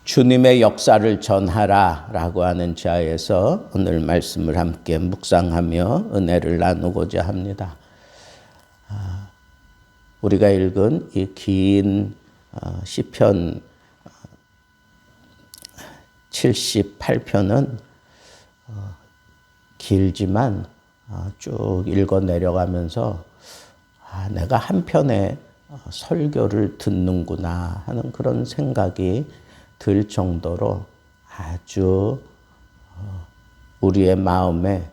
주님의 역사를 전하라 라고 하는 자에서 오늘 말씀을 함께 묵상하며 은혜를 나누고자 합니다. 우리가 읽은 이 긴 시편 78편은 길지만 쭉 읽어 내려가면서 내가 한 편의 설교를 듣는구나 하는 그런 생각이 들 정도로 아주 우리의 마음에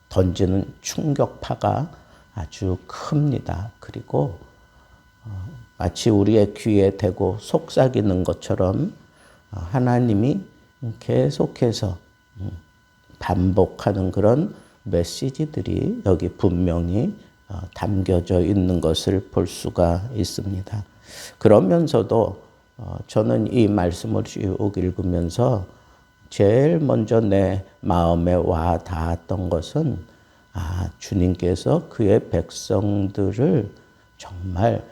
던지는 충격파가 아주 큽니다. 그리고 마치 우리의 귀에 대고 속삭이는 것처럼 하나님이 계속해서 반복하는 그런 메시지들이 여기 분명히 담겨져 있는 것을 볼 수가 있습니다. 그러면서도 저는 이 말씀을 쭉 읽으면서 제일 먼저 내 마음에 와 닿았던 것은 주님께서 그의 백성들을 정말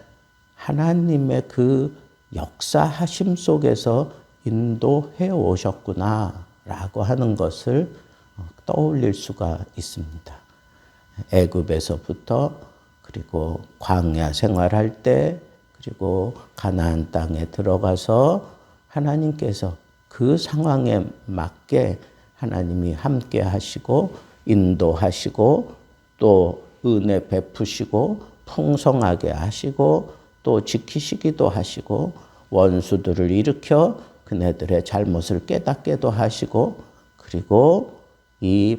하나님의 그 역사하심 속에서 인도해 오셨구나 라고 하는 것을 떠올릴 수가 있습니다. 애굽에서부터 그리고 광야 생활할 때 그리고 가나안 땅에 들어가서 하나님께서 그 상황에 맞게 하나님이 함께 하시고 인도하시고 또 은혜 베푸시고 풍성하게 하시고 또 지키시기도 하시고 원수들을 일으켜 그네들의 잘못을 깨닫게도 하시고 그리고 이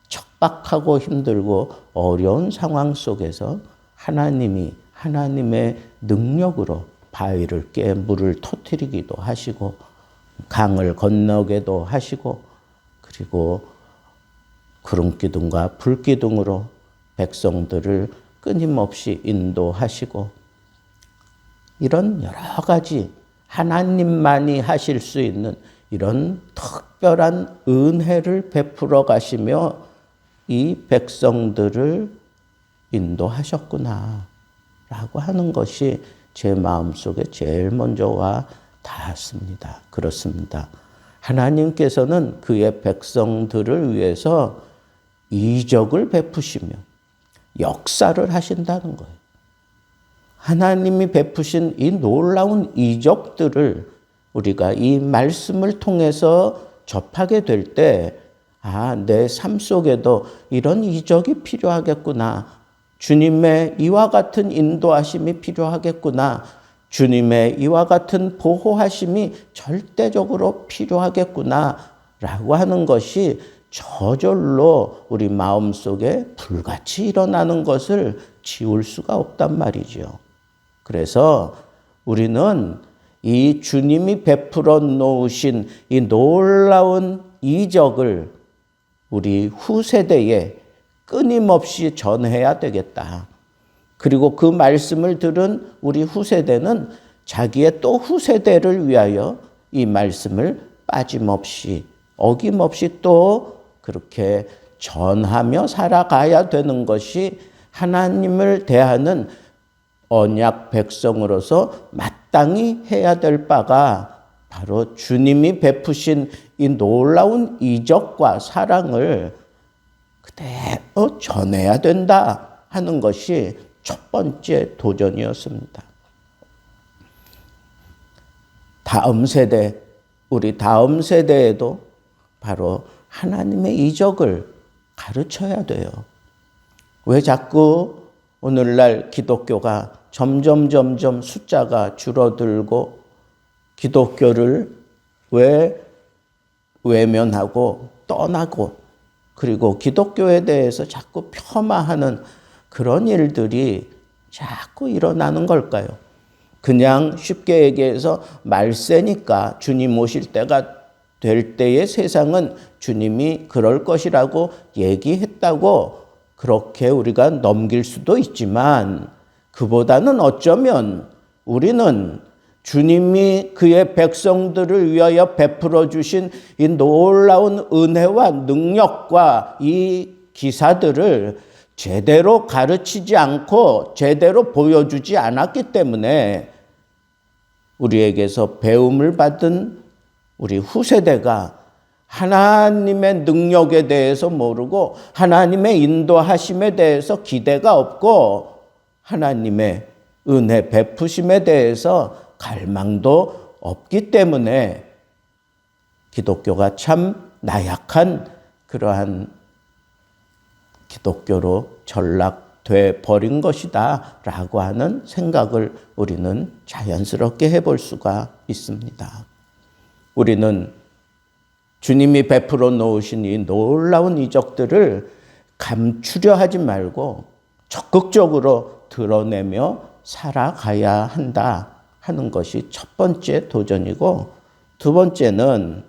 척박하고 힘들고 어려운 상황 속에서 하나님의 능력으로 바위를 깨 물을 터뜨리기도 하시고 강을 건너게도 하시고 그리고 구름기둥과 불기둥으로 백성들을 끊임없이 인도하시고 이런 여러 가지 하나님만이 하실 수 있는 이런 특별한 은혜를 베풀어 가시며 이 백성들을 인도하셨구나 라고 하는 것이 제 마음속에 제일 먼저 와 닿았습니다. 그렇습니다. 하나님께서는 그의 백성들을 위해서 이적을 베푸시며 역사를 하신다는 거예요. 하나님이 베푸신 이 놀라운 이적들을 우리가 이 말씀을 통해서 접하게 될 때, 내 삶 속에도 이런 이적이 필요하겠구나. 주님의 이와 같은 인도하심이 필요하겠구나. 주님의 이와 같은 보호하심이 절대적으로 필요하겠구나. 라고 하는 것이 저절로 우리 마음속에 불같이 일어나는 것을 지울 수가 없단 말이죠. 그래서 우리는 이 주님이 베풀어 놓으신 이 놀라운 이적을 우리 후세대에 끊임없이 전해야 되겠다. 그리고 그 말씀을 들은 우리 후세대는 자기의 또 후세대를 위하여 이 말씀을 빠짐없이 어김없이 또 그렇게 전하며 살아가야 되는 것이 하나님을 대하는 언약 백성으로서 마땅히 해야 될 바가 바로 주님이 베푸신 이 놀라운 이적과 사랑을 그대로 전해야 된다 하는 것이 첫 번째 도전이었습니다. 우리 다음 세대에도 바로 하나님의 이적을 가르쳐야 돼요. 왜 자꾸 오늘날 기독교가 점점 숫자가 줄어들고 기독교를 왜 외면하고 떠나고 그리고 기독교에 대해서 자꾸 폄하하는 그런 일들이 자꾸 일어나는 걸까요? 그냥 쉽게 얘기해서 말세니까 주님 오실 때가 될 때의 세상은 주님이 그럴 것이라고 얘기했다고 그렇게 우리가 넘길 수도 있지만 그보다는 어쩌면 우리는 주님이 그의 백성들을 위하여 베풀어 주신 이 놀라운 은혜와 능력과 이 기사들을 제대로 가르치지 않고 제대로 보여주지 않았기 때문에 우리에게서 배움을 받은 우리 후세대가 하나님의 능력에 대해서 모르고 하나님의 인도하심에 대해서 기대가 없고 하나님의 은혜 베푸심에 대해서 갈망도 없기 때문에 기독교가 참 나약한 그러한 기독교로 전락돼 버린 것이다 라고 하는 생각을 우리는 자연스럽게 해볼 수가 있습니다. 우리는 주님이 베풀어 놓으신 이 놀라운 이적들을 감추려 하지 말고 적극적으로 드러내며 살아가야 한다 하는 것이 첫 번째 도전이고, 두 번째는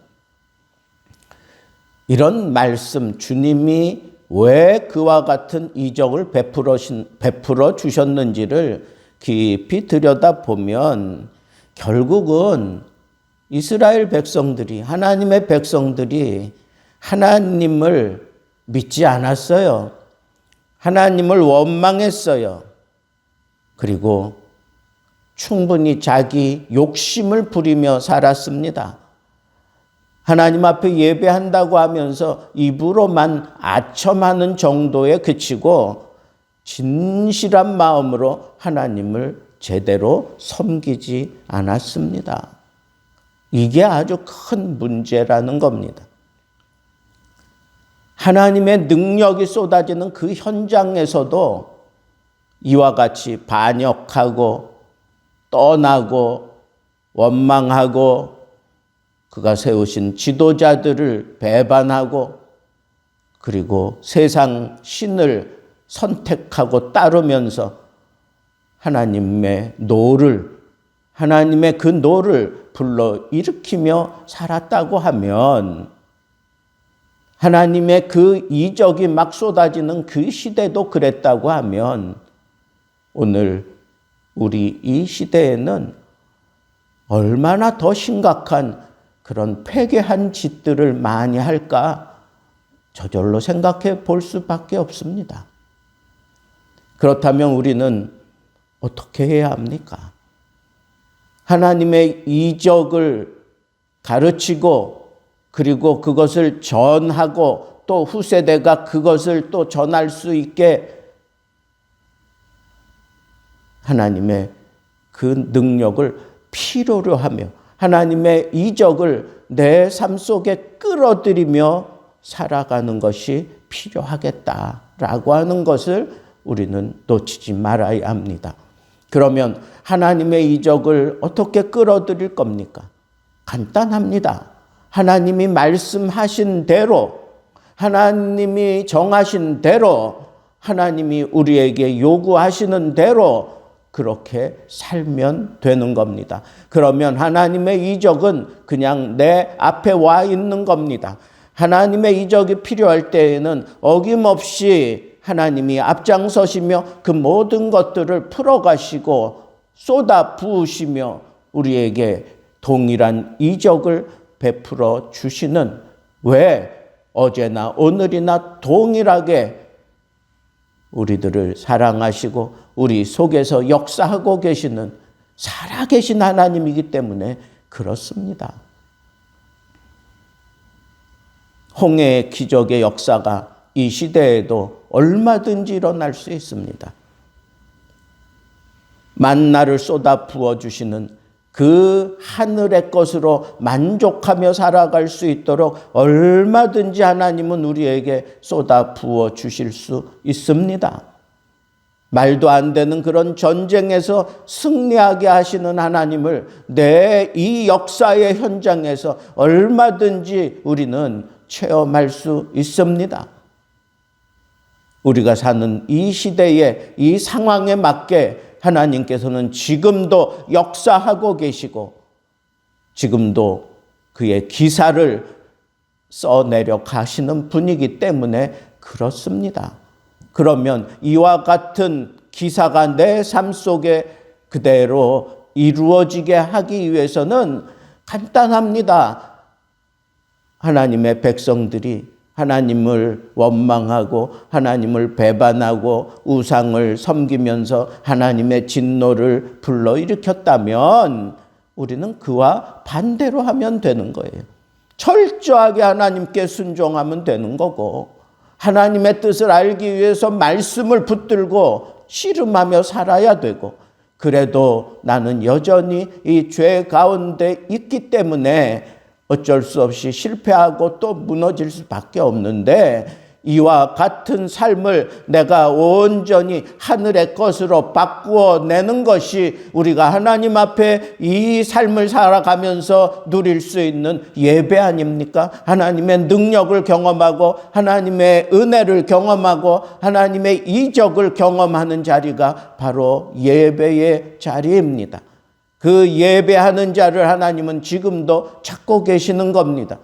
이런 말씀, 주님이 왜 그와 같은 이적을 베풀어 주셨는지를 깊이 들여다보면 결국은 이스라엘 백성들이, 하나님의 백성들이 하나님을 믿지 않았어요. 하나님을 원망했어요. 그리고 충분히 자기 욕심을 부리며 살았습니다. 하나님 앞에 예배한다고 하면서 입으로만 아첨하는 정도에 그치고 진실한 마음으로 하나님을 제대로 섬기지 않았습니다. 이게 아주 큰 문제라는 겁니다. 하나님의 능력이 쏟아지는 그 현장에서도 이와 같이 반역하고 떠나고 원망하고 그가 세우신 지도자들을 배반하고 그리고 세상 신을 선택하고 따르면서 하나님의 그 노를 불러일으키며 살았다고 하면, 하나님의 그 이적이 막 쏟아지는 그 시대도 그랬다고 하면, 오늘 우리 이 시대에는 얼마나 더 심각한 그런 패괴한 짓들을 많이 할까 저절로 생각해 볼 수밖에 없습니다. 그렇다면 우리는 어떻게 해야 합니까? 하나님의 이적을 가르치고 그리고 그것을 전하고 또 후세대가 그것을 또 전할 수 있게 하나님의 그 능력을 필요로 하며 하나님의 이적을 내 삶 속에 끌어들이며 살아가는 것이 필요하겠다라고 하는 것을 우리는 놓치지 말아야 합니다. 그러면 하나님의 이적을 어떻게 끌어들일 겁니까? 간단합니다. 하나님이 말씀하신 대로, 하나님이 정하신 대로, 하나님이 우리에게 요구하시는 대로 그렇게 살면 되는 겁니다. 그러면 하나님의 이적은 그냥 내 앞에 와 있는 겁니다. 하나님의 이적이 필요할 때에는 어김없이 하나님이 앞장서시며 그 모든 것들을 풀어가시고 쏟아 부으시며 우리에게 동일한 이적을 베풀어 주시는, 왜 어제나 오늘이나 동일하게 우리들을 사랑하시고 우리 속에서 역사하고 계시는 살아계신 하나님이기 때문에 그렇습니다. 홍해의 기적의 역사가 이 시대에도 얼마든지 일어날 수 있습니다. 만나를 쏟아 부어주시는 그 하늘의 것으로 만족하며 살아갈 수 있도록 얼마든지 하나님은 우리에게 쏟아 부어 주실 수 있습니다. 말도 안 되는 그런 전쟁에서 승리하게 하시는 하나님을 내 이 역사의 현장에서 얼마든지 우리는 체험할 수 있습니다. 우리가 사는 이 시대의 이 상황에 맞게 하나님께서는 지금도 역사하고 계시고 지금도 그의 기사를 써내려 가시는 분이기 때문에 그렇습니다. 그러면 이와 같은 기사가 내 삶 속에 그대로 이루어지게 하기 위해서는 간단합니다. 하나님의 백성들이 하나님을 원망하고 하나님을 배반하고 우상을 섬기면서 하나님의 진노를 불러일으켰다면 우리는 그와 반대로 하면 되는 거예요. 철저하게 하나님께 순종하면 되는 거고, 하나님의 뜻을 알기 위해서 말씀을 붙들고 씨름하며 살아야 되고, 그래도 나는 여전히 이 죄 가운데 있기 때문에 어쩔 수 없이 실패하고 또 무너질 수밖에 없는데, 이와 같은 삶을 내가 온전히 하늘의 것으로 바꾸어 내는 것이 우리가 하나님 앞에 이 삶을 살아가면서 누릴 수 있는 예배 아닙니까? 하나님의 능력을 경험하고 하나님의 은혜를 경험하고 하나님의 이적을 경험하는 자리가 바로 예배의 자리입니다. 그 예배하는 자를 하나님은 지금도 찾고 계시는 겁니다.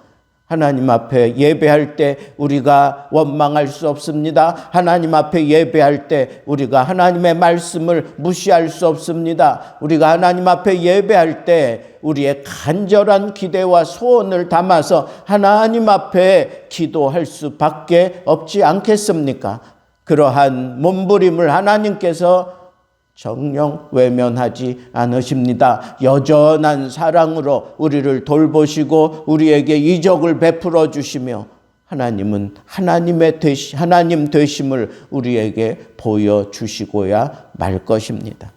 하나님 앞에 예배할 때 우리가 원망할 수 없습니다. 하나님 앞에 예배할 때 우리가 하나님의 말씀을 무시할 수 없습니다. 우리가 하나님 앞에 예배할 때 우리의 간절한 기대와 소원을 담아서 하나님 앞에 기도할 수밖에 없지 않겠습니까? 그러한 몸부림을 하나님께서 정녕 외면하지 않으십니다. 여전한 사랑으로 우리를 돌보시고 우리에게 이적을 베풀어 주시며 하나님은 하나님 되심을 우리에게 보여주시고야 말 것입니다.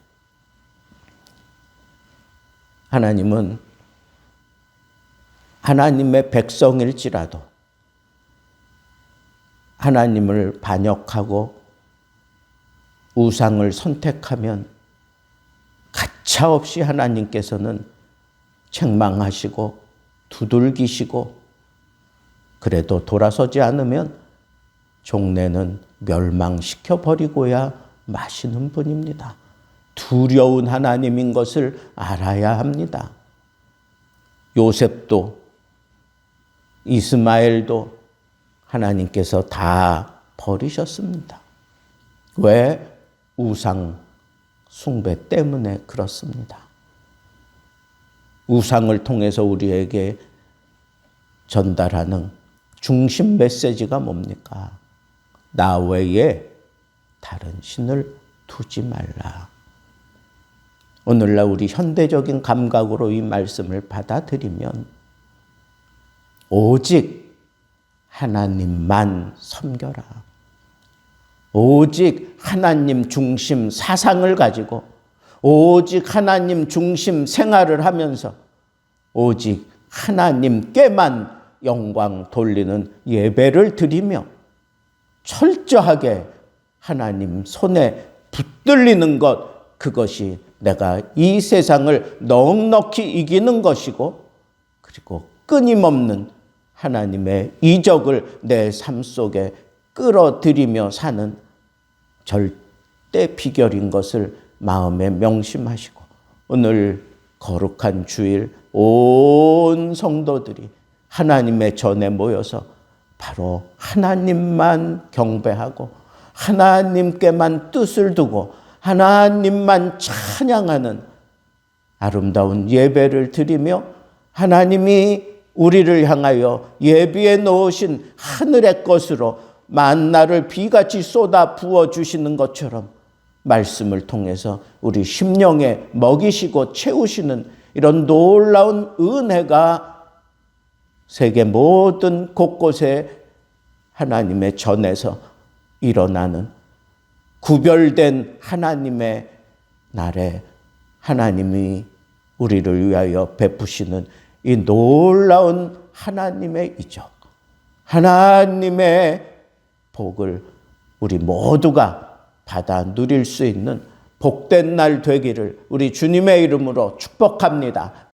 하나님은 하나님의 백성일지라도 하나님을 반역하고 우상을 선택하면 가차없이 하나님께서는 책망하시고 두들기시고, 그래도 돌아서지 않으면 종래는 멸망시켜 버리고야 마시는 분입니다. 두려운 하나님인 것을 알아야 합니다. 요셉도 이스마엘도 하나님께서 다 버리셨습니다. 왜? 우상 숭배 때문에 그렇습니다. 우상을 통해서 우리에게 전달하는 중심 메시지가 뭡니까? 나 외에 다른 신을 두지 말라. 오늘날 우리 현대적인 감각으로 이 말씀을 받아들이면 오직 하나님만 섬겨라. 오직 하나님 중심 사상을 가지고 오직 하나님 중심 생활을 하면서 오직 하나님께만 영광 돌리는 예배를 드리며 철저하게 하나님 손에 붙들리는 것, 그것이 내가 이 세상을 넉넉히 이기는 것이고, 그리고 끊임없는 하나님의 이적을 내 삶 속에 끌어들이며 사는 절대 비결인 것을 마음에 명심하시고, 오늘 거룩한 주일 온 성도들이 하나님의 전에 모여서 바로 하나님만 경배하고 하나님께만 뜻을 두고 하나님만 찬양하는 아름다운 예배를 드리며, 하나님이 우리를 향하여 예비해 놓으신 하늘의 것으로 만나를 비같이 쏟아 부어주시는 것처럼 말씀을 통해서 우리 심령에 먹이시고 채우시는 이런 놀라운 은혜가 세계 모든 곳곳에 하나님의 전에서 일어나는 구별된 하나님의 날에 하나님이 우리를 위하여 베푸시는 이 놀라운 하나님의 이적, 하나님의 복을 우리 모두가 받아 누릴 수 있는 복된 날 되기를 우리 주님의 이름으로 축복합니다.